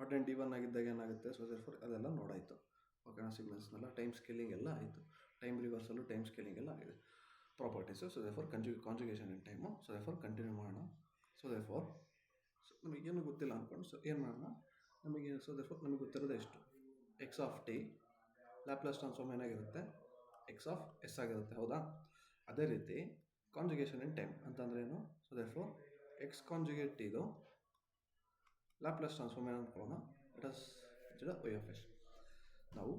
Add and even ಆಗಿದ್ದಾಗ ಏನಾಗುತ್ತೆ, so therefore ಅದೆಲ್ಲ ನೋಡಾಯಿತು. ಓಕೆನಾ, ಸಿಗ್ನಲ್ಸ್ನೆಲ್ಲ ಟೈಮ್ ಸ್ಕೇಲಿಂಗ್ ಎಲ್ಲ ಆಯಿತು, ಟೈಮ್ ರಿವರ್ಸಲ್ಲು ಟೈಮ್ ಸ್ಕೇಲಿಂಗ್ ಎಲ್ಲ ಆಗಿದೆ, ಪ್ರಾಪರ್ಟೀಸು. ಸೊ ದೇರ್ಫೋರ್ ಕಾಂಜುಗೇಷನ್ ಇನ್ ಟೈಮು. ಸೊ ದೇರ್ಫೋರ್ ಕಂಟಿನ್ಯೂ ಮಾಡೋಣ. ಸೊ ದೇರ್ಫೋರ್ ನಮಗೇನು ಗೊತ್ತಿಲ್ಲ ಅಂದ್ಕೊಂಡು ಸೊ ಏನು ಮಾಡೋಣ, ನಮಗೆ ಸೊ ದೇರ್ಫೋರ್ ನಮಗೆ ಗೊತ್ತಿರೋದು ಎಷ್ಟು, X of T Laplace transform ಏನಾಗಿರುತ್ತೆ, ಎಕ್ಸ್ ಆಫ್ ಎಸ್ ಆಗಿರುತ್ತೆ, ಹೌದಾ. ಅದೇ ರೀತಿ ಕಾಂಜುಗೇಷನ್ ಇನ್ ಟೈಮ್ ಅಂತಂದ್ರೆ ಏನು, ಸೊ ದೇರ್ಫೋರ್ ಎಕ್ಸ್ ಕಾಂಜುಗೇಟ್ ಟಿದು ಲ್ಯಾಪ್ಲಾಸ್ ಟ್ರಾನ್ಸ್ಫಾರ್ಮ್ ಏನು ಅಂದ್ಕೊಳ್ಳೋಣ, it is Y of S. ನಾವು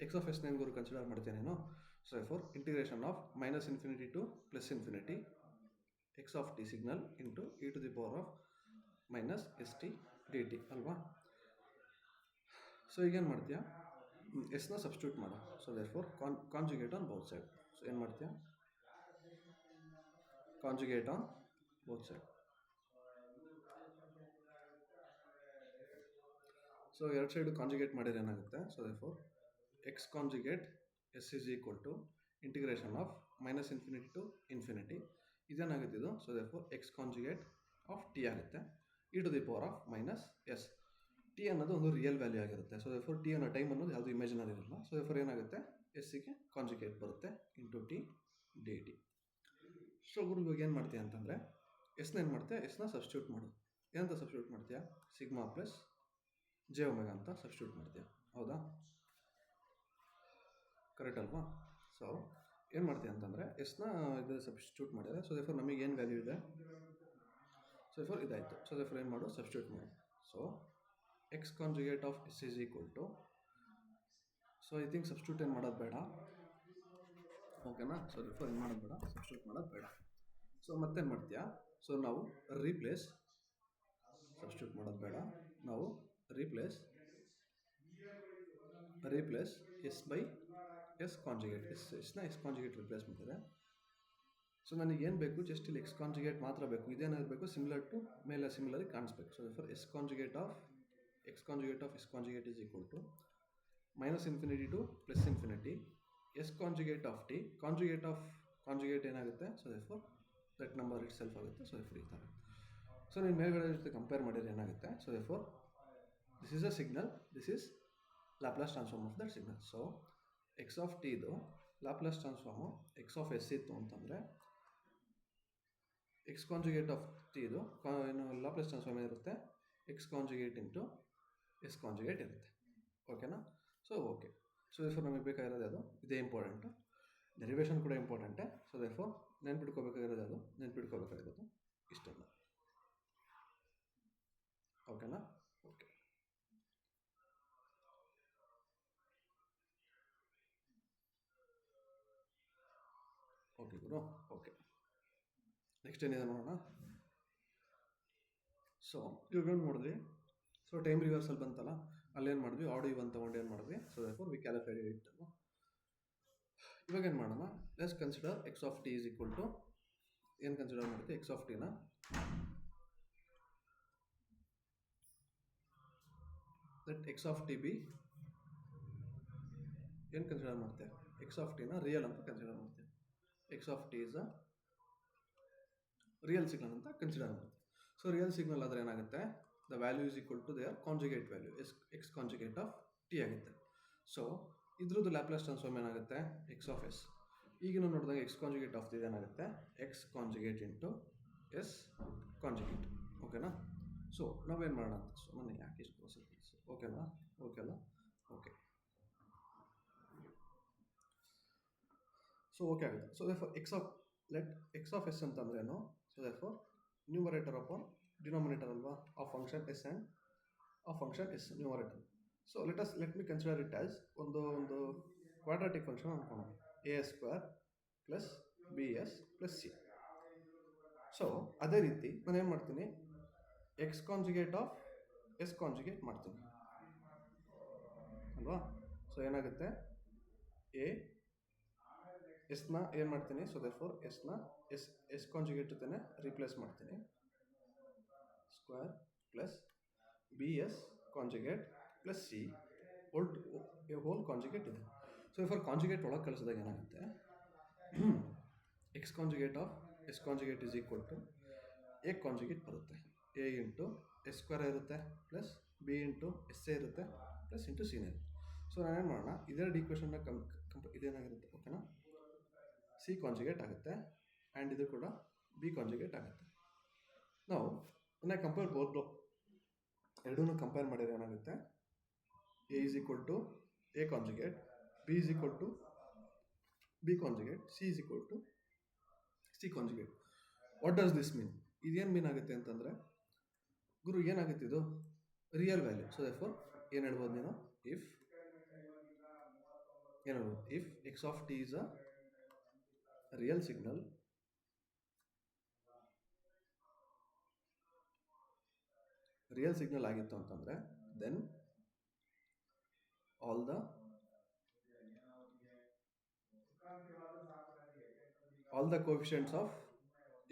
ಎಕ್ಸ್ ಆಫ್ ಎಸ್ನ ಹೆಂಗೂ ಕನ್ಸಿಡರ್ ಮಾಡ್ತೇನೆ ನಾನು. So therefore integration of minus infinity to plus infinity X of T signal into E to the power of minus S T D T ಅಲ್ವಾ. So ಈಗೇನು ಮಾಡ್ತೀಯಾ, ಎಸ್ನ substitute ಮಾಡು. So therefore conjugate on both side. So ಏನು ಮಾಡ್ತೀಯಾ, conjugate on both side. So ಎರಡು side conjugate ಮಾಡಿದ್ರೆ ಏನಾಗುತ್ತೆ, so therefore X conjugate S is equal to integration of minus infinity to infinity. ಇದೇನಾಗುತ್ತೆ ಇದು, so therefore X conjugate of T ಆಗುತ್ತೆ E to the power of minus S. T ಅನ್ನೋದು ಒಂದು real value ಆಗಿರುತ್ತೆ. So therefore T ಅನ್ನೋ time ಅನ್ನೋದು ಯಾವುದು imaginary ಇರಲ್ಲ. ಸೊ ದೇರ್ಫೋರ್ ಏನಾಗುತ್ತೆ, ಎಸ್ಸಿಗೆ ಕಾಂಜುಗೇಟ್ ಬರುತ್ತೆ into T D T. So ಇವಾಗ ಏನು ಮಾಡ್ತೀಯ ಅಂತಂದರೆ ಎಸ್ನ ಏನು ಮಾಡ್ತೀಯ, ಎಸ್ನ ಸಬ್ಸ್ಟಿಟ್ಯೂಟ್ ಮಾಡು. ಏನಂತ ಸಬ್ಸ್ಟಿಟ್ಯೂಟ್ ಮಾಡ್ತೀಯಾ, ಸಿಗ್ಮಾ ಪ್ಲಸ್ ಜೆ ಒಮೆಗಾ ಅಂತ ಸಬ್ಸ್ಟಿಟ್ಯೂಟ್ ಮಾಡ್ತೀಯ, ಹೌದಾ, ಕರೆಕ್ಟ್ ಅಲ್ವಾ. ಸೊ ಏನು ಮಾಡ್ತೀಯ ಅಂತಂದರೆ ಎಸ್ನ ಇದು ಸಬ್ಸ್ಟಿಟ್ಯೂಟ್ ಮಾಡಿದರೆ, ಸೊ ದೇರ್ಫೋರ್ ನಮಗೆ ಏನು ವ್ಯಾಲ್ಯೂ ಇದೆ, ಸೊ ದೇರ್ಫೋರ್ ಇದಾಯಿತು. ಸೊ ದೇರ್ಫೋರ್ ಏನು ಮಾಡು, ಸಬ್ಸ್ಟಿಟ್ಯೂಟ್ ಮಾಡು. So x conjugate of s is equal to, so I think substitute ಏನು ಮಾಡೋದು ಬೇಡ, ಓಕೆನಾ. ಸೊ ದೇರ್ಫೋರ್ ಏನು ಮಾಡೋದು ಬೇಡ, ಸಬ್ಸ್ಟಿಟ್ಯೂಟ್ ಮಾಡೋದು ಬೇಡ. ಸೊ ಮತ್ತೇನು ಮಾಡ್ತೀಯಾ, ಸೊ ನಾವು ರೀಪ್ಲೇಸ್, ಸಬ್ಸ್ಟಿಟ್ಯೂಟ್ ಮಾಡೋದು ಬೇಡ, ನಾವು replace S by S conjugate, ಎಸ್ನ ಎಸ್ ಕಾಂಜುಗೇಟ್ ರಿಪ್ಲೇಸ್ ಮಾಡ್ತಾರೆ. ಸೊ ನನಗೆ ಏನು ಬೇಕು, ಜಸ್ಟ್ ಇಲ್ಲಿ ಎಕ್ಸ್ ಕಾಂಜುಗೇಟ್ ಮಾತ್ರ ಬೇಕು. ಇದೇನಾಗಬೇಕು, ಸಿಮಿಲರ್ ಟು ಮೇಲೆ ಸಿಮಿಲರ್ ಕಾಣಿಸ್ಬೇಕು. So for S conjugate of X conjugate is equal to minus infinity to plus infinity S conjugate of T, conjugate ಏನಾಗುತ್ತೆ, so therefore that number itself ಆಗುತ್ತೆ. So therefore ಈ ಥರ. So ನೀವು ಮೇಲ್ಗಡೆ ಜೊತೆ compare ಮಾಡಿದ್ರೆ ಏನಾಗುತ್ತೆ, so therefore this is a signal, this is Laplace transform of that signal. So x of T ಇದು Laplace transform x of s ಇತ್ತು ಅಂತಂದರೆ ಎಕ್ಸ್ ಕಾಂಜುಗೇಟ್ ಆಫ್ ಟಿ ಇದು ಏನು ಲ್ಯಾಪ್ಲಾಸ್ ಟ್ರಾನ್ಸ್ಫಾರ್ಮ್ ಇರುತ್ತೆ, x conjugate into s conjugate ಇರುತ್ತೆ, ಓಕೆನಾ. So okay, so therefore ನಮಗೆ ಬೇಕಾಗಿರೋದು ಅದು, ಇದೇ ಇಂಪಾರ್ಟೆಂಟು, ಡೆರಿವೇಷನ್ ಕೂಡ ಇಂಪಾರ್ಟೆಂಟೇ. ಸೊ ದೇರ್ಫೋರ್ ನೆನ್ಪಿಟ್ಕೋಬೇಕಾಗಿರೋದು ಇಷ್ಟೆಲ್ಲ, ಓಕೆನಾ. ಓಕೆ, ಓಕೆ ಗುರು, ಓಕೆ. ನೆಕ್ಸ್ಟ್ ಏನಿದೆ ನೋಡೋಣ. ಸೊ ಇವಾಗ ಏನು ಮಾಡಿದ್ವಿ, ಸೊ ಟೈಮ್ ರಿವರ್ಸಲ್ ಬಂತಲ್ಲ, ಅಲ್ಲೇನು ಮಾಡಿದ್ವಿ, ಆಡಿಯೋ ಅಂತ ತೊಗೊಂಡು ಏನು ಮಾಡಿದ್ವಿ, so therefore we calculated it. ಇವಾಗ ಏನು ಮಾಡೋಣ, let's consider X of T is equal to, ಏನು ಕನ್ಸಿಡರ್ ಮಾಡ್ತೀವಿ, ಎಕ್ಸ್ ಆಫ್ ಟಿನ that X of T be ಏನು ಕನ್ಸಿಡರ್ ಮಾಡ್ತೇವೆ, ಎಕ್ಸ್ ಆಫ್ ಟಿನ ರಿಯಲ್ ಅಂತ ಕನ್ಸಿಡರ್ ಮಾಡ್ತೇವೆ. X of T is a real signal ಅಂತ ಕನ್ಸಿಡರ್ ಮಾಡ್ತೀವಿ. ಸೊ ರಿಯಲ್ ಸಿಗ್ನಲ್ ಆದರೆ ಏನಾಗುತ್ತೆ, the value is equal to their conjugate value, X conjugate of T ಆಗುತ್ತೆ. ಸೊ ಇದ್ರದ್ದು ಲ್ಯಾಪ್ಲಾಸ್ ಟ್ರಾನ್ಸ್ಫಾರ್ಮ್ ಏನಾಗುತ್ತೆ, ಎಕ್ಸ್ ಆಫ್ ಎಸ್. ಈಗ ನಾವು ನೋಡಿದಾಗ ಎಕ್ಸ್ ಕಾಂಜುಗೇಟ್ ಆಫ್ ಇದು ಏನಾಗುತ್ತೆ, x conjugate into s conjugate, ಓಕೆನಾ. ಸೊ ನಾವೇನು ಮಾಡೋಣ ಅಂತ, ಸೊ ನಾನು ಯಾಕೆ ಇಷ್ಟು ಪ್ರೋಸೆಸ್, ಓಕೆನಾ, ಓಕೆ. ಸೊ ಓಕೆ ಆಗುತ್ತೆ. So therefore X of s ಅಂತಂದ್ರೆ ಏನು, so therefore numerator upon denominator ಅಲ್ವಾ, ಆ ಫಂಕ್ಷನ್ ಎಸ್ ಆ್ಯಂಡ್ ಆ function s numerator. So let me consider it as ಒಂದು ಕ್ವಾಡ್ರಾಟಿಕ್ ಫಂಕ್ಷನ್ ಅನ್ಕೊಂಡು, a square plus B S plus c. So ಅದೇ ರೀತಿ ನಾನು ಏನು ಮಾಡ್ತೀನಿ, x conjugate of s conjugate ಮಾಡ್ತೀನಿ ಅಲ್ವಾ. ಸೊ ಏನಾಗುತ್ತೆ, ಎಸ್ನ ಏನು ಮಾಡ್ತೀನಿ, ಸೊ ದೇರ್ಫೋರ್ ಎಸ್ನ ಎಸ್ ಕಾಂಜುಗೇಟ್ ಜೊತೆನೆ ರಿಪ್ಲೇಸ್ ಮಾಡ್ತೀನಿ, square plus B s conjugate plus c whole conjugate ಇದೆ. ಸೊ ಫಾರ್ ಕಾಂಜುಗೇಟ್ ಒಳಗೆ ಕಳಿಸಿದಾಗ ಏನಾಗುತ್ತೆ, x conjugate of s conjugate is equal to A conjugate ಬರುತ್ತೆ, ಎ ಇಂಟು ಎಸ್ ಸ್ಕ್ವೇರ್ ಇರುತ್ತೆ plus b into s a ಇರುತ್ತೆ plus into ಸಿನೇ ಇರುತ್ತೆ. So ನಾನೇನು ಮಾಡೋಣ, ಇದೆರಡು ಈಕ್ವೇಷನ್ನ ಇದೇನಾಗಿರುತ್ತೆ ಓಕೆನಾ, ಸಿ ಕಾಂಜುಗೇಟ್ ಆಗುತ್ತೆ ಆ್ಯಂಡ್ ಇದು ಕೂಡ ಬಿ ಕಾಂಜುಗೇಟ್ ಆಗುತ್ತೆ. ನಾವು ಇನ್ನು ಕಂಪೇರ್ ಬೋತ್ ಎರಡೂ ಕಂಪೇರ್ ಮಾಡಿದ್ರೆ ಏನಾಗುತ್ತೆ, A is equal to A conjugate, B is equal to B conjugate, C is equal to C conjugate. What does this mean? ಇದೇನು ಮೀನ್ ಆಗುತ್ತೆ ಅಂತಂದರೆ, ಗುರು ಏನಾಗುತ್ತೆ ಇದು ರಿಯಲ್ ವ್ಯಾಲ್ಯೂ. ಸೊ ದೇರ್ಫೋರ್ ಏನು ಹೇಳ್ಬೋದು ನೀನು, ಇಫ್ ಏನು ಹೇಳ್ಬೋದು, if X of T is a real signal ಆಗಿತ್ತು ಅಂತಂದರೆ then all the coefficients of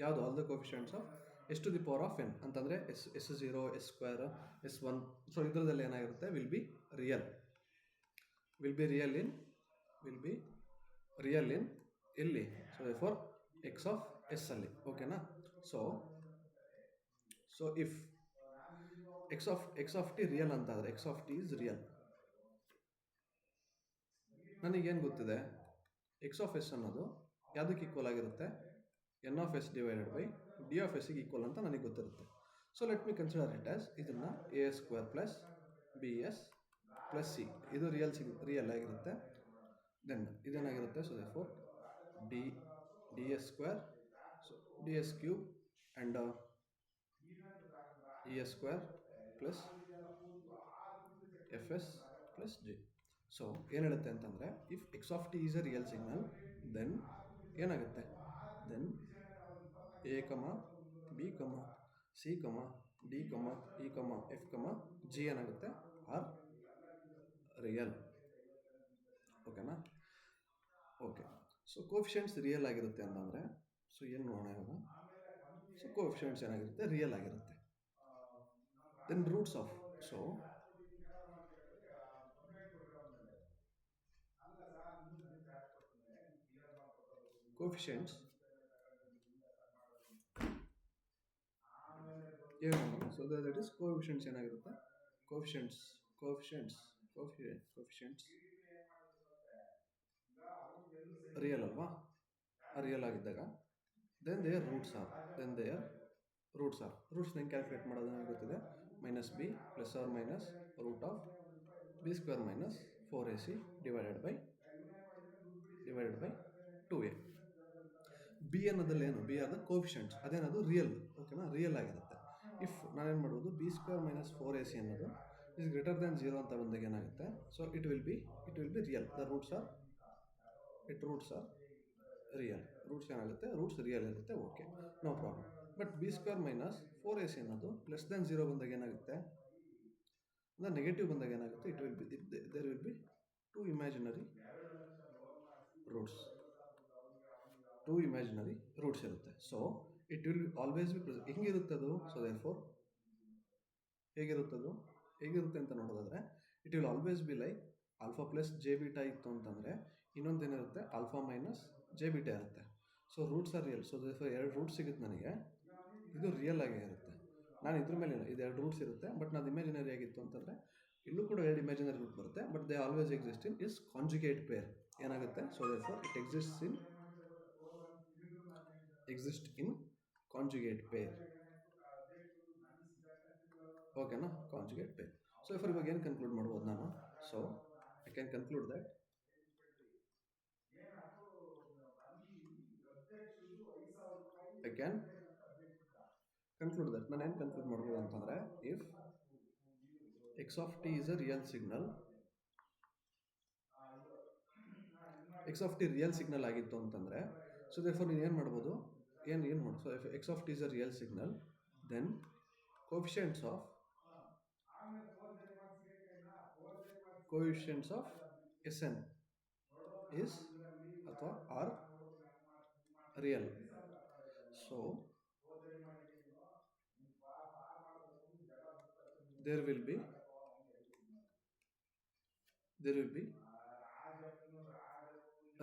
ಯಾವುದು, all the coefficients of S to the power of N ಅಂತಂದರೆ S zero, S square, S one, so ಇದರದಲ್ಲಿ ಏನಾಗಿರುತ್ತೆ, will be real in ಎಲ್ಲಿ, so therefore X of S ಅಲ್ಲಿ, ಓಕೆನಾ. So if X of T real ಅಂತಾದರೆ X of T is real, ನನಗೇನು ಗೊತ್ತಿದೆ, X of S ಅನ್ನೋದು ಯಾವುದಕ್ಕೆ ಈಕ್ವಲ್ ಆಗಿರುತ್ತೆ, N of S divided by D of ಎಸ್ಗೆ ಈಕ್ವಲ್ ಅಂತ ನನಗೆ ಗೊತ್ತಿರುತ್ತೆ. So let me consider it as ಇದನ್ನು A square plus B S plus C, ಇದು ರಿಯಲ್ ಆಗಿರುತ್ತೆ. ದೆನ್ ಇದೇನಾಗಿರುತ್ತೆ, so therefore D S square, so D S cube and E S square plus F S plus G. So ಏನು ಹೇಳುತ್ತೆ ಅಂತಂದರೆ, if X of T is a real signal then ಏನಾಗುತ್ತೆ, then A comma B ಕಮ C ಕಮ D comma E ಕಮ F ಕಮ G ಏನಾಗುತ್ತೆ, R real, ಓಕೆನಾ. ಓಕೆ, ಸೊ ಕೋಫಿಷಿಯಂಟ್ಸ್ ರಿಯಲ್ ಆಗಿರುತ್ತೆ ಅಂತಂದರೆ, ಸೊ ಏನು ನೋಡೋಣ ಇವಾಗ, ಸೊ ಕೋಫಿಷಿಯಂಟ್ಸ್ ಏನಾಗಿರುತ್ತೆ, ರಿಯಲ್ ಆಗಿರುತ್ತೆ. Then roots of, so coefficients ಏನು, ಸೊ ದಟ್ ಇಸ್ ಕೋಫಿಷಿಯಂಟ್ಸ್ ಏನಾಗಿರುತ್ತೆ, ಕೋಫಿಷಿಯಂಟ್ಸ್ ರಿಯಲ್ ಅಲ್ವಾ, ರಿಯಲ್ ಆಗಿದ್ದಾಗ ದೆನ್ ದೇರ್ ರೂಟ್ಸ್ ಆರ್ ರೂಟ್ಸ್ನ ಹೆಂಗೆ ಕ್ಯಾಲ್ಕುಲೇಟ್ ಮಾಡೋದು ನನಗೆ ಗೊತ್ತಿದೆ, minus B plus or minus root of B square minus 4ac divided by 2a. B ಅನ್ನೋದಲ್ಲಿ ಏನು, ಬಿ ಆರ್ ದ ಕೋಫಿಷಿಯಂಟ್ಸ್, ಅದೇನದು ರಿಯಲ್, ಓಕೆನಾ, ರಿಯಲ್ ಆಗಿರುತ್ತೆ. ಇಫ್ ನಾನೇನು ಮಾಡ್ಬೋದು, ಬಿ ಸ್ಕ್ವೇರ್ ಮೈನಸ್ 4ac ಅನ್ನೋದು ಇಸ್ ಗ್ರೇಟರ್ ದ್ಯಾನ್ 0 ಅಂತ ಬಂದಾಗ ಏನಾಗುತ್ತೆ, so it will be real, the roots are real, roots ಏನಾಗುತ್ತೆ, ರೂಟ್ಸ್ ರಿಯಲ್ ಇರುತ್ತೆ, okay, no problem. But b square minus 4ac ಅನ್ನೋದು ಲೆಸ್ ದ್ಯಾನ್ 0 ಬಂದಾಗ ಏನಾಗುತ್ತೆ, ಅಂದರೆ ನೆಗೆಟಿವ್ ಬಂದಾಗ ಏನಾಗುತ್ತೆ, there will be two imaginary roots ಇರುತ್ತೆ. So it will always be ಹೆಂಗಿರುತ್ತೆ ಅದು, ಸೊ ದೇರ್ಫೋರ್ ಹೇಗಿರುತ್ತೆ ಅಂತ ನೋಡೋದಾದರೆ, it will always be like alpha plus J beta ಇತ್ತು ಅಂತಂದರೆ, ಇನ್ನೊಂದೇನಿರುತ್ತೆ ಆಲ್ಫಾ ಮೈನಸ್ ಜೆ ಬೀಟಾ ಇರುತ್ತೆ. So roots are real, so therefore 2 roots ಸಿಗುತ್ತೆ ನನಗೆ, ಇದು ರಿಯಲ್ ಆಗೇ ಇರುತ್ತೆ. ನಾನು ಇದ್ರ ಮೇಲೆ ಇದು 2 ರೂಟ್ಸ್ ಇರುತ್ತೆ, ಬಟ್ ನಾನು ಇಮ್ಯಾಜಿನರಿ ಆಗಿತ್ತು ಅಂತಂದರೆ ಇಲ್ಲೂ ಕೂಡ 2 ಇಮ್ಯಾಜಿನರಿ ರೂಟ್ ಬರುತ್ತೆ, but they always exist in is conjugate pair ಏನಾಗುತ್ತೆ, so therefore it exist in conjugate pair, ಓಕೆನಾ, ಕಾಂಜುಗೇಟ್ ಪೇರ್. ಸೊ ಇವಾಗ ಏನು ಕನ್ಕ್ಲೂಡ್ ಮಾಡ್ಬೋದು ನಾನು, so I can conclude that ನಾನು ಏನು ಕನ್ಕ್ಲೂಡ್ ಮಾಡ್ಬೋದು ಅಂತಂದರೆ, if X of T is a real signal, X of T real signal ಆಗಿತ್ತು ಅಂತಂದರೆ, ಸೊ ದೇರ್ಫೋರ್ ನೀನು ಏನು ಮಾಡ್ಬೋದು, so if X of T is a real signal then coefficients of S N is ಅಥವಾ are real. So there will be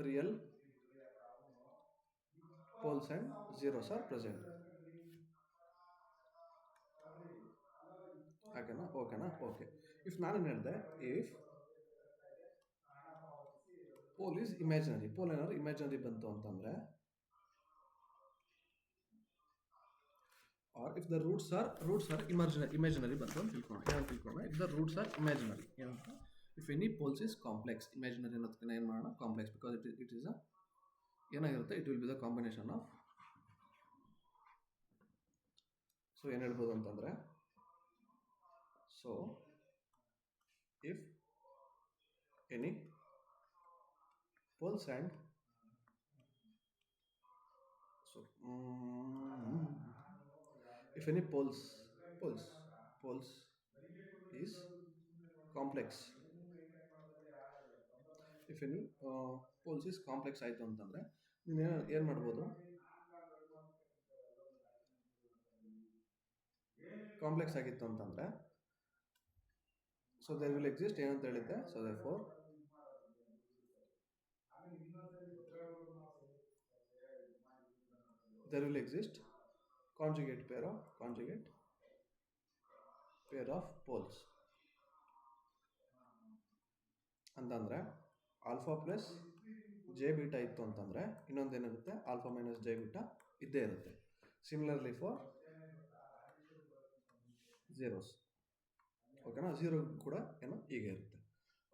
real poles and zeros are present. Okay. If ನಾನೇನು ಹೇಳಿದೆ, if pole is imaginary, pole ಏನಾದ್ರು imaginary ಬಂತು ಅಂತಂದರೆ, or if the roots are imaginary ಬಂತು ಅಂತ ತಿಳ್ಕೊಳ್ಳೋಣ. If the roots are imaginary, ಏನಂತ, if any poles is complex, imaginary ಅನ್ನೋದಕ್ಕೆ ಏನು ಮಾಡೋಣ, ಕಾಂಪ್ಲೆಕ್ಸ್, ಬಿಕಾಸ್ ಇಟ್ ಈಸ್ ಏನಾಗಿರುತ್ತೆ, it will be the combination of. So ಏನು ಹೇಳ್ಬೋದು ಅಂತಂದರೆ, so if any poles and so if any poles is complex, if any poles is complex ಆಯಿತು ಅಂತಂದರೆ ನೀನು ಏನು ಮಾಡ್ಬೋದು, ಕಾಂಪ್ಲೆಕ್ಸ್ ಆಗಿತ್ತು ಅಂತಂದರೆ, ಸೊ ದೇರ್ ವಿಲ್ ಎಕ್ಸಿಸ್ಟ್ ಏನಂತ ಹೇಳಿದ್ದೆ, so therefore there will exist conjugate pair of poles ಅಂತಂದರೆ ಆಲ್ಫಾ ಪ್ಲಸ್ ಜೆ ಬೀಟಾ ಇತ್ತು ಅಂತಂದರೆ ಇನ್ನೊಂದೇನಿರುತ್ತೆ, ಆಲ್ಫಾ ಮೈನಸ್ ಜೆ ಬೀಟಾ ಇದ್ದೇ ಇರುತ್ತೆ. ಸಿಮಿಲರ್ಲಿ ಫಾರ್ ಝೀರೋಸ್, ಓಕೆನಾ, ಝೀರೋ ಕೂಡ ಏನೋ ಹೀಗೆ ಇರುತ್ತೆ,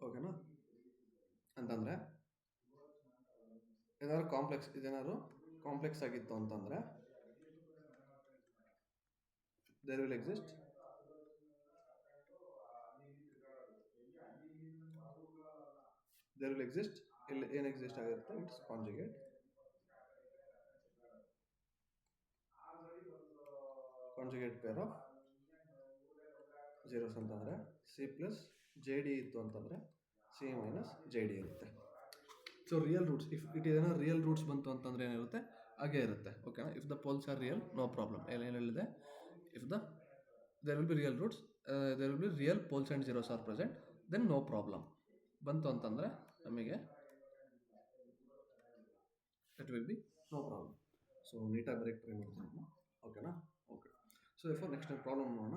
ಓಕೆನಾ. ಅಂತಂದರೆ ಏನಾದ್ರು ಕಾಂಪ್ಲೆಕ್ಸ್ ಆಗಿತ್ತು ಅಂತಂದರೆ there will exist ಇಲ್ಲಿ ಏನು ಎಕ್ಸಿಸ್ಟ್ ಆಗಿರುತ್ತೆ, it's conjugate pair of zeros ಅಂತಂದರೆ ಸಿ ಪ್ಲಸ್ ಜೆ ಡಿ ಇತ್ತು ಅಂತಂದರೆ ಸಿ ಮೈನಸ್ ಜೆ ಡಿ ಇರುತ್ತೆ. So real roots, if it ಏನೋ ರಿಯಲ್ ರೂಟ್ಸ್ ಬಂತು ಅಂತಂದರೆ ಏನಿರುತ್ತೆ, ಹಾಗೇ ಇರುತ್ತೆ, ಓಕೆನಾ. If the poles are real, no problem. ಏನು ಹೇಳಿದೆ, if there will be real roots, there will be real poles and zeros are present, then no problem. ಬಂತು ಅಂತಂದರೆ ನಮಗೆ it will be no problem. So ನೀಟಾಗಿ break try ಮಾಡ್ತೀನಿ, ಓಕೆನಾ. Okay, so if next problem ನೋಡೋಣ.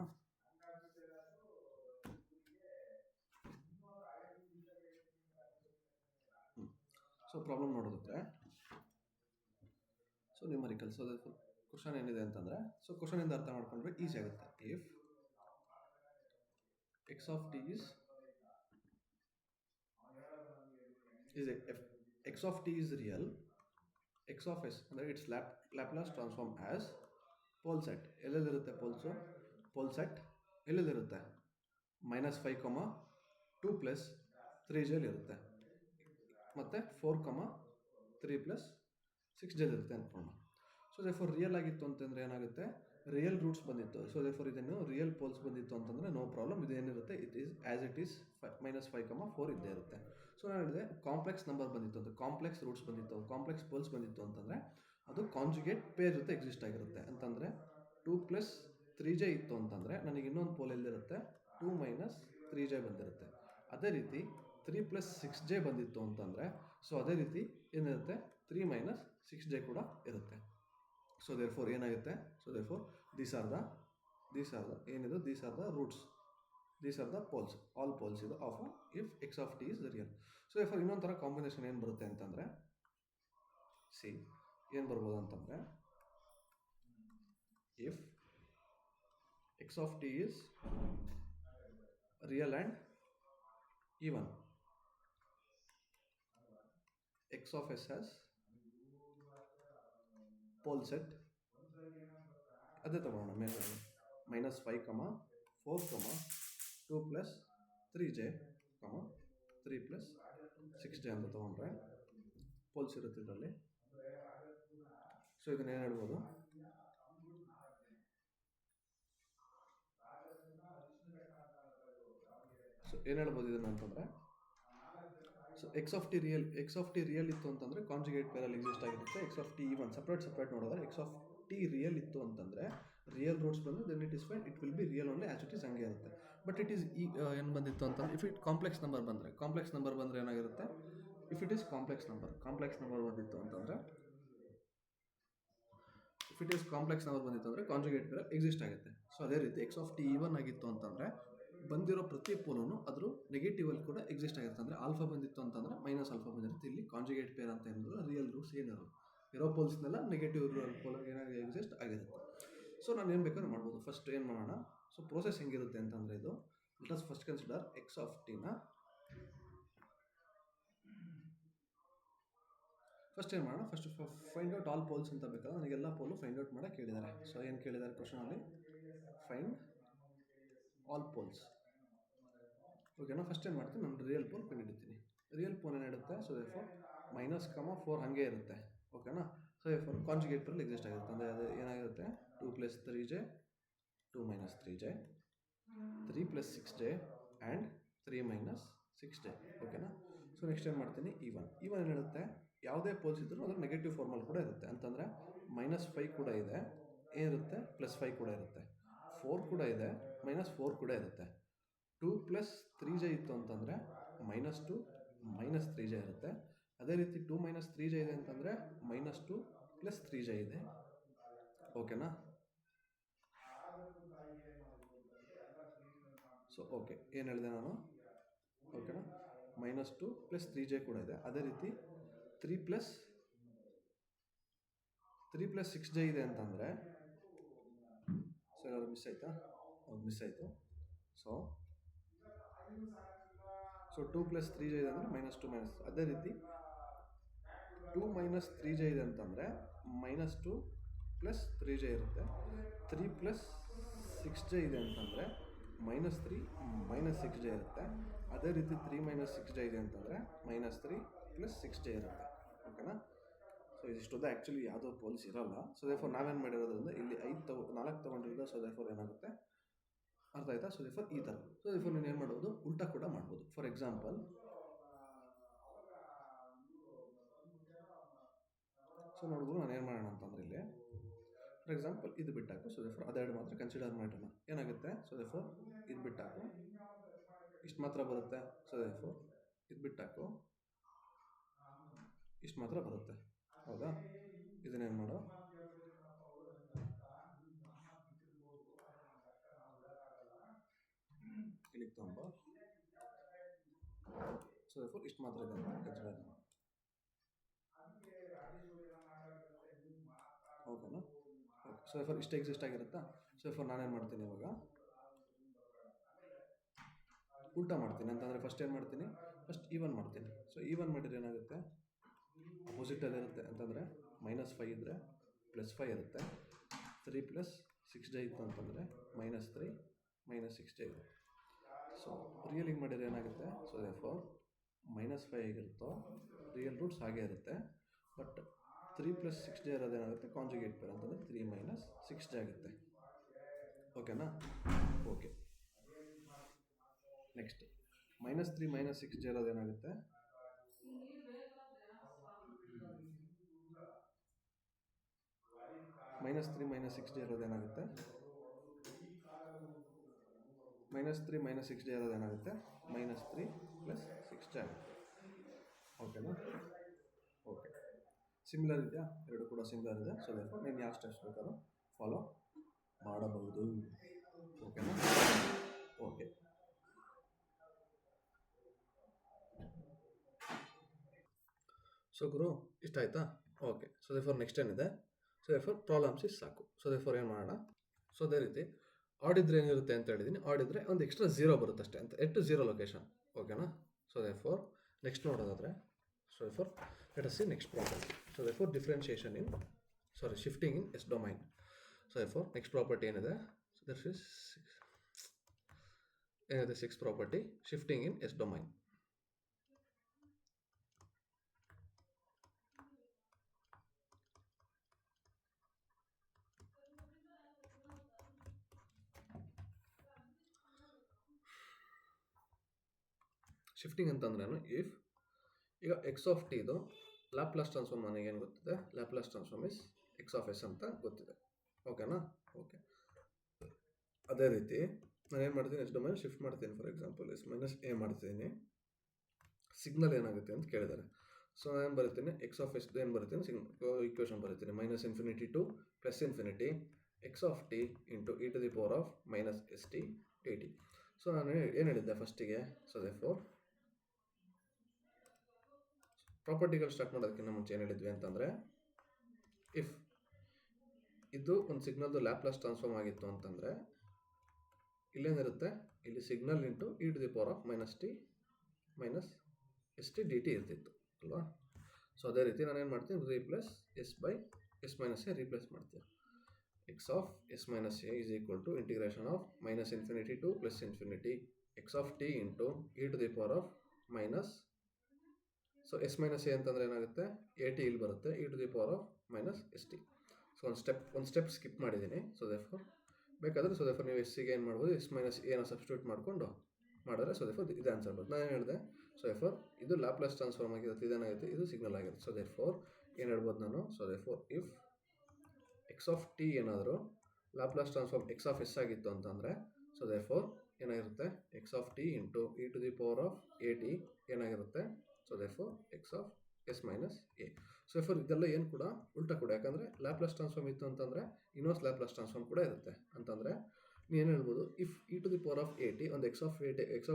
So problem ನೋಡೋದಕ್ಕೆ, so numerical, so question ಏನಿದೆ ಅಂತಂದರೆ, ಸೊ ಕ್ವಶನಿಂದ ಅರ್ಥ ಮಾಡ್ಕೊಂಡ್ರೆ ಈಸಿ ಆಗುತ್ತೆ. If X of T is X of T is real, X of S ಅಂದರೆ it's Laplace transform as pole set. ಎಲ್ಲೆಲ್ಲಿರುತ್ತೆ ಪೋಲ್ ಸೆಟ್ ಎಲ್ಲೆಲ್ಲಿರುತ್ತೆ, -5, 2 + 3 ಇರುತ್ತೆ, ಮತ್ತು 4, 3 + 6 ಇರುತ್ತೆ ಅಂದ್ಕೊಳ್ಳೋಣ. ಸೊ ದೇರ್ಫೋರ್ ರಿಯಲ್ ಆಗಿತ್ತು ಅಂತಂದರೆ ಏನಾಗುತ್ತೆ, ರಿಯಲ್ ರೂಟ್ಸ್ ಬಂದಿತ್ತು. ಸೊ ದೇರ್ಫೋರ್ ಇದನ್ನು ರಿಯಲ್ ಪೋಲ್ಸ್ ಬಂದಿತ್ತು ಅಂತಂದರೆ ನೋ ಪ್ರಾಬ್ಲಮ್, ಇದೇನಿರುತ್ತೆ, it is as it is -5, 4 ಇದ್ದೇ ಇರುತ್ತೆ. ಸೊ ನಾನು ಹೇಳಿದೆ ಕಾಂಪ್ಲೆಕ್ಸ್ ನಂಬರ್ ಬಂದಿತ್ತು ಅಂತ, ಕಾಂಪ್ಲೆಕ್ಸ್ ರೂಟ್ಸ್ ಬಂದಿತ್ತು, ಕಾಂಪ್ಲೆಕ್ಸ್ ಪೋಲ್ಸ್ ಬಂದಿತ್ತು ಅಂತಂದರೆ ಅದು ಕಾಂಜುಗೇಟ್ ಪೇರ್ ಜೊತೆ ಎಕ್ಸಿಸ್ಟ್ ಆಗಿರುತ್ತೆ. ಅಂತಂದರೆ 2 + 3j ಇತ್ತು ಅಂತಂದರೆ ನನಗೆ ಇನ್ನೊಂದು ಪೋಲ್ ಎಲ್ಲಿರುತ್ತೆ, 2 - 3j ಬಂದಿರುತ್ತೆ. ಅದೇ ರೀತಿ 3 + 6j ಬಂದಿತ್ತು ಅಂತಂದರೆ, ಸೊ ಅದೇ ರೀತಿ ಏನಿರುತ್ತೆ, 3 - 6j ಕೂಡ ಇರುತ್ತೆ. ಸೊ ದೇರ್ಫೋರ್ ಏನಾಗುತ್ತೆ, so therefore these are the ಏನಿದೆ, these are the roots, these are the poles, all poles ಇದು of if X of T is real. So therefore ಇನ್ನೊಂದು ಥರ ಕಾಂಬಿನೇಷನ್ ಏನು ಬರುತ್ತೆ ಅಂತಂದರೆ, ಸಿ ಏನು ಬರ್ಬೋದು ಅಂತಂದರೆ, if X of T is real and even, x of s has pole set, ಅದೇ ತಗೊಳ್ಳೋಣ ಮೇಲೆ, -5, 4, 2 + 3j, 3 + 6j ಅಂತ ತೊಗೊಂಡ್ರೆ ಪೋಲ್ಸ್ ಇರುತ್ತೆ ಇದರಲ್ಲಿ. ಸೊ ಇದನ್ನೇನು ಹೇಳ್ಬೋದು, ಸೊ ಏನು ಹೇಳ್ಬೋದು ಇದನ್ನು ಅಂತಂದರೆ, so x of T real ಇತ್ತು ಅಂತಂದರೆ ಕಾಂಜುಗೇಟ್ ಪೇರಲ್ಲಿ ಎಕ್ಸಿಸ್ಟ್ ಆಗಿರುತ್ತೆ. X of t even separate ನೋಡಿದ್ರೆ, ಎಕ್ಸ್ ಆಫ್ ಟಿ ರಿಯಲ್ ಇತ್ತು ಅಂತಂದರೆ ರಿಯಲ್ ರೂಟ್ಸ್ ಬಂದರೆ then it is fine, it will be real only as it is, ಹಂಗೆ ಇರುತ್ತೆ. ಬಟ್ ಇಟ್ ಈಸ್ ಏನು ಬಂದಿತ್ತು ಅಂತಂದರೆ, ಇಫ್ ಇಟ್ ಕಾಂಪ್ಲೆಕ್ಸ್ ನಂಬರ್ ಬಂದರೆ ಏನಾಗಿರುತ್ತೆ, if it is complex number ಬಂದಿತ್ತು ಅಂತಂದರೆ, if it is complex number ಬಂದಿತ್ತು ಅಂದರೆ ಕಾಂಜುಗೇಟ್ ಪೇರ್ ಎಕ್ಸಿಸ್ಟ್ ಆಗುತ್ತೆ. ಸೊ ಅದೇ ರೀತಿ ಎಕ್ಸ್ ಆಫ್ ಟಿ ಈವನ್ ಆಗಿತ್ತು ಅಂತಂದರೆ ಬಂದಿರೋ ಪ್ರತಿ ಪೋಲೂ ಅದ್ರ ನೆಗೆಟಿವಲ್ಲಿ ಕೂಡ ಎಕ್ಸಿಸ್ಟ್ ಆಗಿರುತ್ತೆ. ಅಂದರೆ ಆಲ್ಫಾ ಬಂದಿತ್ತು ಅಂತಂದರೆ ಮೈನಸ್ ಆಲ್ಫಾ ಬಂದಿರುತ್ತೆ. ಇಲ್ಲಿ ಕಾಂಜುಗೇಟ್ ಪೇರ್ ಅಂತ ಏನಿದ್ರು ರಿಯಲ್ ರೂಟ್ಸ್ ಏನಿರೋದು ಇರೋ ಪೋಲ್ಸ್ನೆಲ್ಲ ನೆಗೆಟಿವ್ ಪೋಲ್ ಏನಾಗಿ ಎಕ್ಸಿಸ್ಟ್ ಆಗಿರುತ್ತೆ. ಸೊ ನಾನು ಏನು ಬೇಕಾದ್ರೂ ಮಾಡ್ಬೋದು. ಫಸ್ಟ್ ಏನು ಮಾಡೋಣ, ಸೊ ಪ್ರೋಸೆಸ್ ಹೆಂಗಿರುತ್ತೆ ಅಂತಂದರೆ ಇದು let us first consider X of ಟಿನ. ಫಸ್ಟ್ ಏನು ಮಾಡೋಣ, first find out all poles ಅಂತ ಬೇಕಾದ್ರೆ ನನಗೆಲ್ಲ ಪೋಲು ಫೈಂಡ್ ಔಟ್ ಮಾಡೋಕೆ ಕೇಳಿದ್ದಾರೆ. ಸೊ ಏನು ಕೇಳಿದ್ದಾರೆ ಕ್ವಶನಲ್ಲಿ, ಫೈಂಡ್ ಆಲ್ ಪೋಲ್ಸ್. ಓಕೆನಾ, ಫಸ್ಟ್ ಏನು ಮಾಡ್ತೀನಿ, ನಾನು ರಿಯಲ್ ಪೋಲ್ ಕಂಡುಹಿಡಿತೀನಿ. ರಿಯಲ್ ಪೋಲ್ ಏನಿಡುತ್ತೆ, ಸೊ -4 ಹಾಗೆ ಇರುತ್ತೆ. ಓಕೆನಾ, ಸೊ ಕಾಂಜುಗೇಟ್ ಪೇರ್ ಎಕ್ಸಿಸ್ಟ್ ಆಗಿರುತ್ತೆ. ಅಂದರೆ ಅದು ಏನಾಗಿರುತ್ತೆ, 2 + 3j 2 - 3j 3 + 6j and 3 - 6j. ಓಕೆನಾ, ಸೊ ನೆಕ್ಸ್ಟ್ ಏನು ಮಾಡ್ತೀನಿ, ಈವನ್ ಏನಿರುತ್ತೆ, ಯಾವುದೇ ಪೋಲ್ಸ್ ಇದ್ದರೂ ಅದ್ರ ನೆಗೆಟಿವ್ ಫಾರ್ಮಲ್ಲಿ ಕೂಡ ಇರುತ್ತೆ. ಅಂತಂದರೆ -5 ಕೂಡ ಇದೆ, ಏನಿರುತ್ತೆ +5 ಕೂಡ ಇರುತ್ತೆ, 4 ಕೂಡ ಇದೆ, -4 ಕೂಡ ಇರುತ್ತೆ. 2 + 3j ಇತ್ತು ಅಂತಂದರೆ -2 - 3j ಇರುತ್ತೆ. ಅದೇ ರೀತಿ 2 - 3j ಇದೆ ಅಂತಂದರೆ -2 + 3j ಇದೆ. ಓಕೆನಾ, ಸೊ ಓಕೆ ಏನು ಹೇಳಿದೆ ನಾನು, ಓಕೆನಾ, -2 + 3j ಕೂಡ ಇದೆ. ಅದೇ ರೀತಿ 3 + 6j ಇದೆ ಅಂತಂದರೆ, ಸೊ ಏನಾದ್ರು ಮಿಸ್ ಆಯಿತಾ, ಹೌದು ಮಿಸ್ ಆಯಿತು. ಸೊ 2 + 3j ಇದೆ ಅಂದರೆ -2 ಅದೇ ರೀತಿ 2 - 3j ಇದೆ ಅಂತಂದರೆ -2 + 3j ಇರುತ್ತೆ. 3 + 6j ಇದೆ ಅಂತಂದರೆ -3 - 6j ಇರುತ್ತೆ. ಅದೇ ರೀತಿ 3 - 6j ಇದೆ ಅಂತಂದರೆ -3 + 6j ಇರುತ್ತೆ. ಓಕೆನಾ, ಸೊ ಇದಿಷ್ಟೊಂದು ಆ್ಯಕ್ಚುಲಿ ಯಾವುದೋ ಪೋಲ್ಸ್ ಇರೋಲ್ಲ. ಸೊ ದೇರ್ಫೋರ್ ನಾವೇನು ಮಾಡಿರೋದ್ರಿಂದ ಇಲ್ಲಿ 4 ತೊಗೊಂಡಿರೋದು. ಸೊ ದೇರ್ಫೋರ್ ಏನಾಗುತ್ತೆ, ಅರ್ಥ ಆಯ್ತಾ. ಸೊ ದೇರ್ಫೋರ್ ಈ ಥರ. ಸೊ ದೇರ್ಫೋರ್ ನೀನು ಏನು ಮಾಡ್ಬೋದು, ಉಲ್ಟಾ ಕೂಡ ಮಾಡ್ಬೋದು. ಫಾರ್ ಎಕ್ಸಾಂಪಲ್, ಸೊ ನೋಡಿದ್ರು ನಾನು ಏನು ಮಾಡೋಣ ಅಂತಂದರೆ ಇಲ್ಲಿ ಫಾರ್ ಎಕ್ಸಾಂಪಲ್ ಇದು ಬಿಟ್ಟಾಕು. ಸೊ ದೇರ್ಫೋರ್ ಅದೆರಡು ಮಾತ್ರ ಕನ್ಸಿಡರ್ ಮಾಡೋಣ. ಏನಾಗುತ್ತೆ, ಸೊ ದೇರ್ಫೋರ್ ಇದು ಬಿಟ್ಟಾಕು, ಇಷ್ಟು ಮಾತ್ರ ಬರುತ್ತೆ. ಸೊ ದೇರ್ಫೋರ್ ಇದು ಬಿಟ್ಟಾಕು, ಇಷ್ಟು ಮಾತ್ರ ಬರುತ್ತೆ. ಹೌದಾ, ಇದನ್ನೇನು ಮಾಡೋ, ಇಲ್ಲಿಗೆ ತೊಗೊಂಬ. ಸೊ ದೇರ್ಫೋರ್ ಇಷ್ಟು ಮಾತ್ರ ಇದೆ ಅಂತ ಕನ್ಸಿಡರ್ ಮಾಡಿ. ಓಕೆನಾ, ಓಕೆ. ಸೊ ದೇರ್ಫೋರ್ ಇಷ್ಟು ಎಕ್ಸಿಸ್ಟ್ ಆಗಿರುತ್ತಾ. ಸೊ ದೇರ್ಫೋರ್ ನಾನೇನು ಮಾಡ್ತೀನಿ, ಇವಾಗ ಉಲ್ಟಾ ಮಾಡ್ತೀನಿ. ಅಂತಂದರೆ ಫಸ್ಟ್ ಏನು ಮಾಡ್ತೀನಿ, ಫಸ್ಟ್ ಈವನ್ ಮಾಡ್ತೀನಿ. ಸೊ ಈವನ್ ಮಾಡಿದ್ರೆ ಏನಾಗುತ್ತೆ, ಅಪೋಸಿಟಲ್ಲಿ ಇರುತ್ತೆ. ಅಂತಂದರೆ -5 ಇದ್ದರೆ +5 ಇರುತ್ತೆ. 3 + 6j ಇತ್ತು ಅಂತಂದರೆ -3 - 6j ಇರುತ್ತೆ. ಸೊ ರಿಯಲ್ ಹಿಂಗೆ ಮಾಡಿದ್ರೆ ಏನಾಗುತ್ತೆ, ಸೊ ದೇರ್ಫೋರ್ -5 ಆಗಿರುತ್ತೋ ರಿಯಲ್ ರೂಟ್ಸ್ ಹಾಗೆ ಇರುತ್ತೆ. ಬಟ್ 3 + 6j ಇರೋದೇನಾಗುತ್ತೆ, ಕಾಂಜುಗೇಟ್ ಪೇರ್ ಅಂತಂದರೆ 3 - 6j ಆಗುತ್ತೆ. ಓಕೆನಾ, okay. Next -3 - 6j ಇರೋದೇನಾಗುತ್ತೆ, -3 - 6j ಇರೋದೇನಾಗುತ್ತೆ, -3 - 6j ಇರೋದೇನಾಗುತ್ತೆ, -3 + 6j ಆಗುತ್ತೆ. ಓಕೆನಾ, ಓಕೆ. ಸಿಮಿಲರ್ ಇದೆಯಾ, ಎರಡು ಕೂಡ ಸಿಮಿಲರ್ ಇದೆ. ಸೊ ದೇರ್ಫೋರ್ ನೀನು ಯಾವ ಸ್ಟೆಪ್ಸ್ ಬೇಕಾದ್ರೂ ಫಾಲೋ ಮಾಡಬಹುದು. ಓಕೆನಾ, ಓಕೆ. ಸೊ ಗುರು ಇಷ್ಟ ಆಯ್ತಾ, ಓಕೆ. ಸೊ ದೇರ್ಫೋರ್ ನೆಕ್ಸ್ಟ್ ಏನಿದೆ, ಸೊ ದೇರ್ಫೋರ್ ಪ್ರಾಬ್ಲಮ್ಸ್ ಇಸ್ ಸಾಕು. ಸೊ ದೇರ್ಫೋರ್ ಏನು ಮಾಡೋಣ, ಸೊ ಅದೇ ರೀತಿ ಆಡಿದ್ರೆ ಏನಿರುತ್ತೆ ಅಂತ ಹೇಳಿದ್ದೀನಿ. ಆಡಿದ್ರೆ ಒಂದು ಎಕ್ಸ್ಟ್ರಾ 0 ಬರುತ್ತೆ ಅಷ್ಟೇ ಅಂತ, ಎಟ್ 0 ಲೊಕೇಶನ್. ಓಕೆನಾ, ಸೊ ದೇರ್ಫೋರ್ ನೆಕ್ಸ್ಟ್ ನೋಡೋದಾದರೆ, so therefore let us see next problem. So therefore shifting in S domain. So therefore next property ಏನಿದೆ, ಸೊ ದಟ್ ಇಸ್ ಏನಿದೆ 6 property, shifting in S domain. Shifting ಅಂತಂದ್ರೇನು, if ಈಗ X of T ಇದು Laplace transform ನನಗೇನು ಗೊತ್ತಿದೆ, Laplace transform is x(s) ಅಂತ ಗೊತ್ತಿದೆ. ಓಕೆನಾ, ಓಕೆ. ಅದೇ ರೀತಿ ನಾನು ಏನು ಮಾಡ್ತೀನಿ, ಎಸ್ ಡೊಮೈನ್ ಶಿಫ್ಟ್ ಮಾಡ್ತೀನಿ. ಫಾರ್ ಎಕ್ಸಾಂಪಲ್ -a ಮಾಡ್ತೀನಿ. ಸಿಗ್ನಲ್ ಏನಾಗುತ್ತೆ ಅಂತ ಕೇಳಿದ್ದಾರೆ. ಸೊ ನಾನು ಬರೀತೀನಿ x(s) ಏನು ಬರೀತೀನಿ, ಇಕ್ವೇಷನ್ ಬರೀತೀನಿ -∞ to plus infinity X of T into E to the power of minus S T D T. So ನಾನು ಏನು ಹೇಳಿದ್ದೆ ಫಸ್ಟಿಗೆ, ಸೊ ದೇರ್ಫೋರ್ ಪ್ರಾಪರ್ಟಿಗಳು ಸ್ಟಾರ್ಟ್ ಮಾಡೋದಕ್ಕಿಂತ ಮುಂಚೆ ಏನು ಹೇಳಿದ್ವಿ ಅಂತಂದರೆ, ಇಫ್ ಇದು ಒಂದು ಸಿಗ್ನಲ್ದು ಲ್ಯಾಪ್ಲಾಸ್ ಟ್ರಾನ್ಸ್ಫಾರ್ಮ್ ಆಗಿತ್ತು ಅಂತಂದರೆ ಇಲ್ಲೇನಿರುತ್ತೆ, ಇಲ್ಲಿ signal into E to the power of minus t minus S T D t ಇರ್ತಿತ್ತು ಅಲ್ವಾ. ಸೊ ಅದೇ ರೀತಿ ನಾನು ಏನು ಮಾಡ್ತೀನಿ, replace S by s minus a replace ಮಾಡ್ತೀನಿ. X of s minus a is equal to integration of minus infinity to plus infinity X of T into E to the power of minus, so s minus a ಅಂತಂದರೆ ಏನಾಗುತ್ತೆ, a t ಇಲ್ಲಿ ಬರುತ್ತೆ, e to the power of minus S t. So ಒಂದು step skip ಮಾಡಿದ್ದೀನಿ. So therefore ಬೇಕಾದರೆ, so therefore ನೀವು ಎಸ್ಸಿಗೆ ಏನು ಮಾಡ್ಬೋದು, ಎಸ್ ಮೈನಸ್ ಎನ ಸಬ್ಸ್ಟಿಟ್ಯೂಟ್ ಮಾಡಿಕೊಂಡು ಮಾಡಿದ್ರೆ, ಸೊ ದೇರ್ಫೋರ್ ಇದು ಆನ್ಸರ್ ಬರುತ್ತೆ. ನಾನು ಏನು ಹೇಳಿದೆ, ಸೊ ದೇರ್ಫೋರ್ ಇದು ಲ್ಯಾಪ್ಲಾಸ್ ಟ್ರಾನ್ಸ್ಫಾರ್ಮ್ ಆಗಿರುತ್ತೆ, ಇದೇನಾಗುತ್ತೆ, ಇದು ಸಿಗ್ನಲ್ ಆಗಿರುತ್ತೆ. ಸೊ ದೇರ್ಫೋರ್ ಏನು ಹೇಳ್ಬೋದು ನಾನು, so therefore if X of t ಏನಾದರೂ Laplace transform x of s ಆಗಿತ್ತು ಅಂತಂದರೆ, ಸೊ ದೇರ್ಫೋರ್ ಏನಾಗಿರುತ್ತೆ, X of T into E to the power of a t ಏನಾಗಿರುತ್ತೆ, so therefore X of s minus a. So therefore ಇದೆಲ್ಲ ಏನು ಕೂಡ ಉಲ್ಟಾ ಕೂಡ, ಯಾಕಂದರೆ ಲ್ಯಾಪ್ಲಾಸ್ ಟ್ರಾನ್ಸ್ಫಾರ್ಮ್ ಇತ್ತು ಅಂತಂದರೆ ಇನ್ವರ್ಸ್ ಲ್ಯಾಪ್ಲಾಸ್ ಟ್ರಾನ್ಸ್ಫಾರ್ಮ್ ಕೂಡ ಇರುತ್ತೆ. ಅಂತಂದರೆ ನೀವು ಏನು ಹೇಳ್ಬೋದು, if e to the power of a t ಒಂದು ಎಕ್ಸ್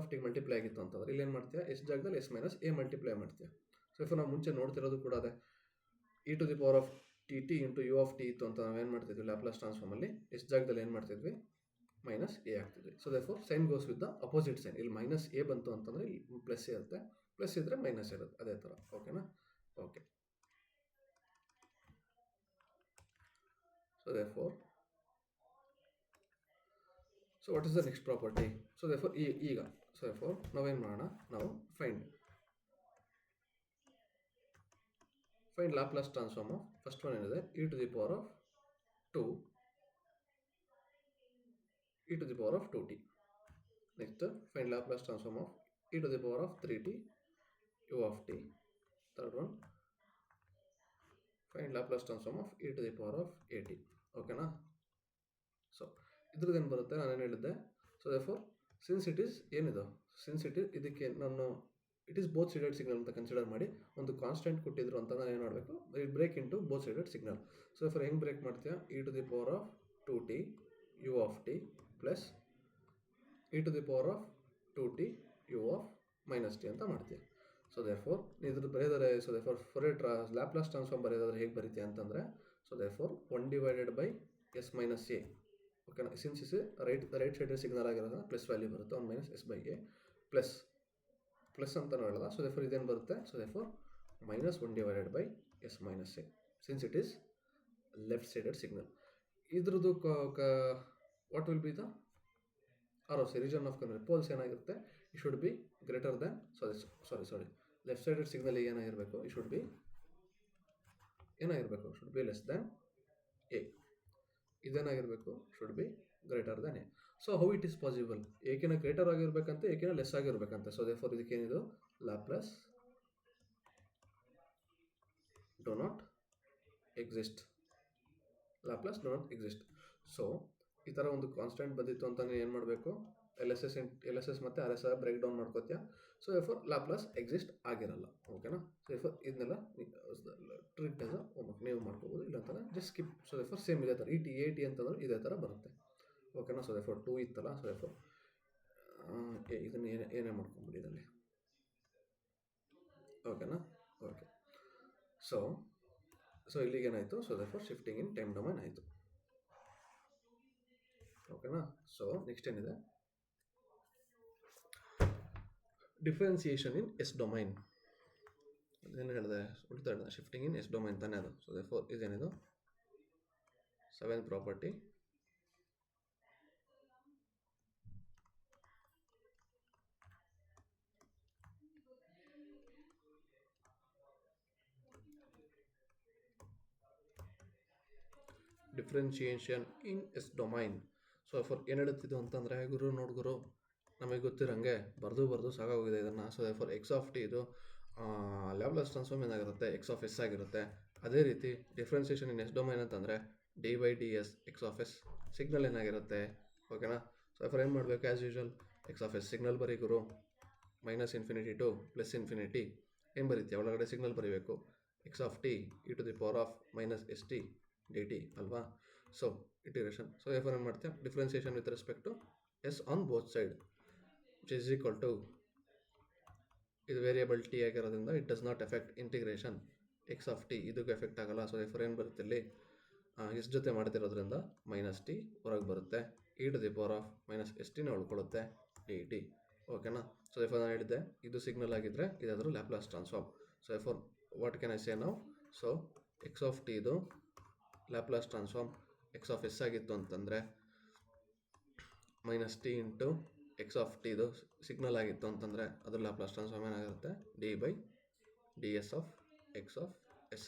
ಆಫ್ ಟಿ ಮಲ್ಟಿಪ್ಲೈ ಆಗಿತ್ತು ಅಂತಂದರೆ ಇಲ್ಲಿ ಏನು ಮಾಡ್ತೀಯಾ, ಎಸ್ ಜಾಗದಲ್ಲಿ ಎಸ್ ಮೈನಸ್ ಎ ಮಲ್ಟಿಪ್ಲೈ ಮಾಡ್ತೀಯ. ಸೊ ದೇರ್ಫೋರ್ ನಾವು ಮುಂಚೆ ನೋಡ್ತಿರೋದು ಕೂಡ ಅದೇ, e to the power of t t into u of t ಇತ್ತು ಅಂತ ನಾವು ಏನು ಮಾಡ್ತಿದ್ವಿ, ಲ್ಯಾಪ್ಲಾಸ್ ಟ್ರಾನ್ಸ್ಫಾರ್ಮಲ್ಲಿ ಎಸ್ ಜಾಗದಲ್ಲಿ ಏನು ಮಾಡ್ತಿದ್ವಿ, ಮೈನಸ್ ಎ ಆಗ್ತಿದ್ವಿ. So therefore sign goes with the opposite sign. ಇಲ್ಲಿ ಮೈನಸ್ ಎ ಬಂತು ಅಂತಂದರೆ ಇಲ್ಲಿ ಪ್ಲಸ್ ಇರುತ್ತೆ, ಪ್ಲಸ್ ಇದ್ದರೆ ಮೈನಸ್ ಇರುತ್ತೆ, ಅದೇ ಥರ. ಓಕೆನಾ? Okay. So therefore, so what is the next property? So therefore ಈಗ ಸೊ ದೇರ್ಫೋರ್ ನಾವೇನು ಮಾಡೋಣ, ನಾವು find Laplace transform of first one ಏನಿದೆ, e to the power of 2 e to the power of 2t. Next, find Laplace transform of e to the power of 3t u of t. Third one, find Laplace transform of e to the power of at. Okay na? So ಇದ್ರದ್ದು ಏನು ಬರುತ್ತೆ, ನಾನು ಏನು ಹೇಳಿದ್ದೆ, so therefore since it is ಏನಿದು, since it is ಇದಕ್ಕೆ ನಾನು it is both sided signal ಅಂತ ಕನ್ಸಿಡರ್ ಮಾಡಿ ಒಂದು ಕಾನ್ಸ್ಟೆಂಟ್ ಕೊಟ್ಟಿದ್ರು ಅಂತ ನಾನು ಏನು ಮಾಡಬೇಕು, it break into both sided signal. So therefore ಹೆಂಗೆ ಬ್ರೇಕ್ ಮಾಡ್ತೀಯಾ, e to the power of 2t u of t plus e to the power of 2t u of minus t ಅಂತ ಮಾಡ್ತೀಯ. ಸೊ ದೇರ್ಫೋರ್ ಇದ್ರ ಬರೆಯೋದಾರೆ, so therefore Laplace transform ಬರೆಯೋದಾದ್ರೆ ಹೇಗೆ ಬರೀತೀಯ ಅಂತಂದರೆ, so therefore 1 divided by s minus a. ಓಕೆನಾ? Since is right sided signal ಆಗಿರೋದು ಪ್ಲಸ್ ವ್ಯಾಲ್ಯೂ ಬರುತ್ತೆ, 1 minus s by a plus ಅಂತ ಹೇಳೋಲ್ಲ. ಸೊ ದೇರ್ಫೋರ್ ಇದೇನು ಬರುತ್ತೆ, so therefore minus 1 divided by s minus a since it is left sided signal. ಇದ್ರದ್ದು what will be the region of poles ಏನಾಗಿರುತ್ತೆ, it should be greater than sorry left sided signal ಏನಾಗಿರಬೇಕು, it should be less than a. ಇದೇನಾಗಿರಬೇಕು, should be greater than a. So how it is possible, ಏಕೆನ greater ಆಗಿರ್ಬೇಕಂತೆ, ಏಕೆನ less ಆಗಿರ್ಬೇಕಂತೆ. So therefore ಇದಕ್ಕೇನಿದು Laplace do not exist. So ಈ ಥರ ಒಂದು ಕಾನ್ಸ್ಟೆಂಟ್ ಬಂದಿತ್ತು ಅಂತ ನೀನು ಏನು ಮಾಡಬೇಕು, ಎಲ್ ಎಸ್ ಎಸ್ ಮತ್ತು R S R break down ಮಾಡ್ಕೋತೀಯ. ಸೊ ದೇರ್ಫೋರ್ ಲ್ಯಾಪ್ಲಾಸ್ ಎಕ್ಸಿಸ್ಟ್ ಆಗಿರಲ್ಲ. ಓಕೆನಾ? ಸೊ ದೇರ್ಫೋರ್ ಇದನ್ನೆಲ್ಲ ಟ್ರೀಟ್ ಆಸ್ ಹೋಮ್ವರ್ಕ್ ನೀವು ಮಾಡ್ಕೋಬೋದು, ಇಲ್ಲ ಅಂತಾರೆ just skip. So therefore same ಇದೇ ಥರ ಎ ಟಿ ಅಂತಂದ್ರೆ ಇದೇ ಥರ ಬರುತ್ತೆ. ಓಕೆನಾ? ಸೊ ದೇರ್ಫೋರ್ 2 ಇತ್ತಲ್ಲ, ಸೊ ದೇರ್ಫೋರ್ ಇದನ್ನು ಏನೇ ಮಾಡ್ಕೊಂಬಿಡಿ ಇದರಲ್ಲಿ. ಓಕೆನಾ? ಓಕೆ. ಸೊ ಇಲ್ಲಿಗೇನಾಯಿತು, so therefore shifting in time domain ಆಯಿತು. ಓಕೆನಾ? ಸೊ ನೆಕ್ಸ್ಟ್ ಏನಿದೆ, ಡಿಫ್ರೆನ್ಸಿಯೇಷನ್ ಇನ್ ಎಸ್ ಡೊಮೈನ್. ಅದೇನು ಹೇಳಿದೆ, ಉಳಿತಾ ಹೇಳಿದೆ, ಶಿಫ್ಟಿಂಗ್ ಇನ್ ಎಸ್ ಡೊಮೈನ್ ತಾನೇ ಅದು. ಸೊ ದೇರ್ಫೋರ್ ಇದೇನಿದು 7th property. Differentiation in S domain. So for ಏನು ಹೇಳುತ್ತಿದ್ದು ಅಂತಂದರೆ, ಗುರು ನಮಗೆ ಗೊತ್ತಿರಂಗೆ ಬರೆದು ಸಾಕಾಗೋಗಿದೆ ಇದನ್ನು. So for x of T ಇದು ಲ್ಯಾಪ್ಲಾಸ್ ಟ್ರಾನ್ಸ್ಫಾರ್ಮ್ ಏನಾಗಿರುತ್ತೆ, ಎಕ್ಸ್ ಆಫ್ ಎಸ್ ಆಗಿರುತ್ತೆ. ಅದೇ ರೀತಿ ಡಿಫ್ರೆನ್ಸಿಯೇಷನ್ ಇನ್ ಎಸ್ ಡೊಮೈನ್ ಅಂತಂದರೆ d by d s x of s signal ಏನಾಗಿರುತ್ತೆ. ಓಕೆನಾ? ಸೊ ಫಾರ್ ಏನು ಮಾಡಬೇಕು, as usual x of s signal ಬರೀ ಗುರು, minus infinity to plus infinity ಏನು ಬರೀತೀಯ, ಒಳಗಡೆ ಸಿಗ್ನಲ್ ಬರೀಬೇಕು. X of t e to the power of minus S T D T ಅಲ್ವಾ. ಸೊ ಇಂಟಿಗ್ರೇಷನ್, ಸೊ ಎಫ್ ಏನು ಮಾಡ್ತೀಯ, differentiation with respect to s on both side which is equal to, ಇದು variable t ಆಗಿರೋದ್ರಿಂದ it does not effect integration x of t, ಇದಕ್ಕೆ effect ಆಗಲ್ಲ. So f ಏನು ಬರುತ್ತೆ ಇಲ್ಲಿ, ಎಷ್ಟು ಜೊತೆ ಮಾಡ್ತಿರೋದ್ರಿಂದ ಮೈನಸ್ ಟಿ ಹೊರಗೆ ಬರುತ್ತೆ, e to the power of minus s ಟಿನ ಉಳ್ಕೊಳ್ಳುತ್ತೆ ಡಿ ಟಿ. ಓಕೆನಾ. ಸೊ ಎಫ್ ನಾನು ಹೇಳಿದ್ದೆ ಇದು ಸಿಗ್ನಲ್ ಆಗಿದ್ದರೆ ಇದಾದರೂ Laplace transform. So if what can I say ನಾವು, ಸೊ ಎಕ್ಸ್ ಆಫ್ ಟಿ ಇದು Laplace transform x of s ಆಗಿತ್ತು ಅಂತಂದರೆ minus t into x of T ಇದು ಸಿಗ್ನಲ್ ಆಗಿತ್ತು ಅಂತಂದರೆ ಅದ್ರ ಲ್ಯಾಪ್ಲಾಸ್ ಟ್ರಾನ್ಸ್ಫಾರ್ಮ್ ಏನಾಗಿರುತ್ತೆ, d by d s of x of s.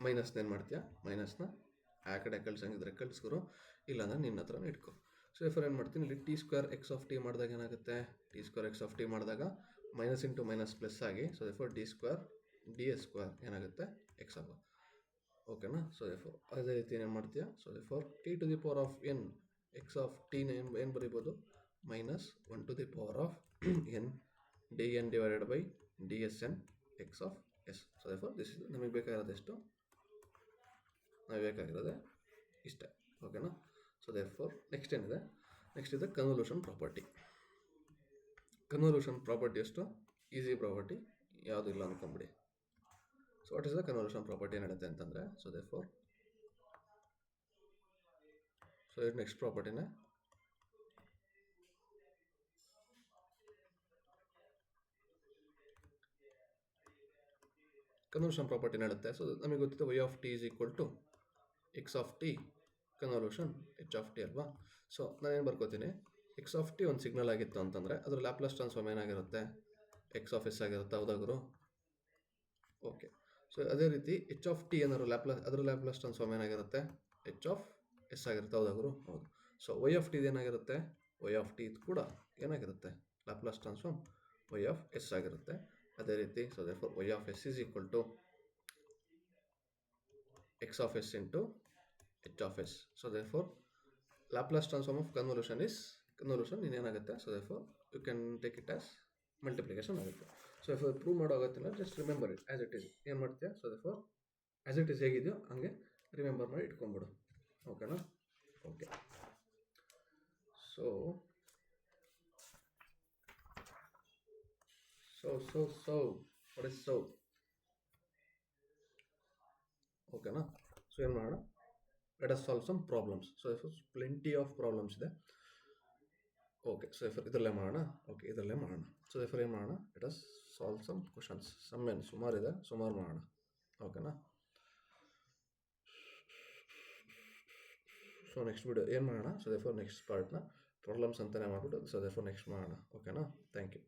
ಮೈನಸ್ನ ಏನು ಮಾಡ್ತೀಯಾ, ಮೈನಸ್ನ ಆ ಕಡೆ ಕಳ್ಸಂಗಿದ್ರೆ ಕಳ್ಸ್ಕೊರು, ಇಲ್ಲಾಂದ್ರೆ ನಿನ್ನ ಹತ್ರನೇ ಇಟ್ಕೊ. ಸೊ ಎಫರ್ ಏನು ಮಾಡ್ತೀನಿ ಇಲ್ಲಿ t square x of t ಮಾಡಿದಾಗ ಏನಾಗುತ್ತೆ, t square x of t ಮಾಡಿದಾಗ ಮೈನಸ್ ಇಂಟು ಮೈನಸ್ ಪ್ಲಸ್ ಆಗಿ, so for d square d S square ಏನಾಗುತ್ತೆ ಎಕ್ಸ್ ಆಗ. ಓಕೆನಾ. ಸೊ ಎಫರ್ ಅದೇ ರೀತಿ ಏನು ಮಾಡ್ತೀಯಾ, so for t to the power of n x of ಟಿನ ಏನು ಬರೀಬೋದು, minus 1 to the power of n d n divided by d s n x of s. So ಎಫರ್ this is ನಮಗೆ ಬೇಕಾಗಿರೋದು ಎಷ್ಟು, ನಮಗೆ ಬೇಕಾಗಿರೋದೆ ಇಷ್ಟೇ. ಓಕೆನಾ. ಸೊ ದೇರ್ಫೋರ್ ನೆಕ್ಸ್ಟ್ ಏನಿದೆ, ನೆಕ್ಸ್ಟ್ ಇದೆ ಕನ್ವಲ್ಯೂಷನ್ ಪ್ರಾಪರ್ಟಿ. ಕನ್ವಲ್ಯೂಷನ್ ಪ್ರಾಪರ್ಟಿ ಎಷ್ಟು ಈಸಿ ಪ್ರಾಪರ್ಟಿ, ಯಾವುದು ಇಲ್ಲ ಅಂದ್ಕೊಂಬಿಡಿ. So what is the convolution property ಏನು ಹೇಳುತ್ತೆ ಅಂತಂದರೆ, ಸೊ ದೇರ್ಫೋರ್ ಸೊ ಇದು ನೆಕ್ಸ್ಟ್ ಪ್ರಾಪರ್ಟಿನೇ ಕನ್ವಲ್ಯೂಷನ್ ಪ್ರಾಪರ್ಟಿ ಹೇಳುತ್ತೆ. ಸೊ ನಮಗೆ ಗೊತ್ತಿದೆ y of T is equal to x of t convolution h of t ಅಲ್ವಾ. ಸೊ ನಾನೇನು ಬರ್ಕೋತೀನಿ, ಎಕ್ಸ್ ಆಫ್ ಟಿ ಒಂದು ಸಿಗ್ನಲ್ ಆಗಿತ್ತು ಅಂತಂದರೆ ಅದರ ಲ್ಯಾಪ್ಲಾಸ್ ಟ್ರಾನ್ಸ್ಫಾರ್ಮ್ ಏನಾಗಿರುತ್ತೆ, ಎಕ್ಸ್ ಆಫ್ ಎಸ್ ಆಗಿರುತ್ತೆ, ಹೌದಾಗರು. ಓಕೆ. ಸೊ ಅದೇ ರೀತಿ ಎಚ್ ಆಫ್ ಟಿ ಏನಾದ್ರು ಅದರ ಲ್ಯಾಪ್ಲಾಸ್ ಟ್ರಾನ್ಸ್ಫಾರ್ಮ್ ಏನಾಗಿರುತ್ತೆ, ಎಚ್ ಆಫ್ ಎಸ್ ಆಗಿರುತ್ತೆ, ಹೌದಾಗರು. ಹೌದು. ಸೊ ವೈ ಆಫ್ ಟಿ ಏನಾಗಿರುತ್ತೆ, ವೈ ಆಫ್ ಟಿ ಕೂಡ ಏನಾಗಿರುತ್ತೆ, Laplace transform y of S ಆಗಿರುತ್ತೆ. ಅದೇ ರೀತಿ so therefore y of s is equal to x of s into h of s. So therefore Laplace transform of convolution ಇನ್ನೇನಾಗುತ್ತೆ, so therefore you can take it as multiplication ಆಗುತ್ತೆ. So if prove ಮಾಡೋಗತ್ತಿಲ್ಲ, just remember it as it is. ಏನು ಮಾಡ್ತೀಯಾ, so therefore as it is ಹೇಗಿದೆಯೋ ಹಂಗೆ remember ಮಾಡಿ ಇಟ್ಕೊಂಡ್ಬಿಡು. ಓಕೆನಾ. Okay. So what is so, ಓಕೆನಾ. ಸೊ ಏನು ಮಾಡೋಣ, let us solve some problems. So if plenty of problems ಇದೆ. ಓಕೆ. ಸೊ ಇಫ್ ಇದರಲ್ಲೇ ಮಾಡೋಣ. ಓಕೆ, ಇದರಲ್ಲೇ ಮಾಡೋಣ. ಸೊ ಇಫ್ ಏನು ಮಾಡೋಣ, let us solve some questions. ಏನು ಸುಮಾರಿದೆ, ಸುಮಾರು ಮಾಡೋಣ. ಓಕೆನಾ. ಸೊ ನೆಕ್ಸ್ಟ್ ವಿಡಿಯೋ ಏನು ಮಾಡೋಣ, ಸೊ ದೇರ್ಫೋರ್ ನೆಕ್ಸ್ಟ್ ಪಾರ್ಟ್ನ ಪ್ರಾಬ್ಲಮ್ಸ್ ಅಂತಲೇ ಮಾಡಿಬಿಟ್ಟು ಸೊ ದೇರ್ಫೋರ್ ನೆಕ್ಸ್ಟ್ ಮಾಡೋಣ. ಓಕೆನಾ. Thank you.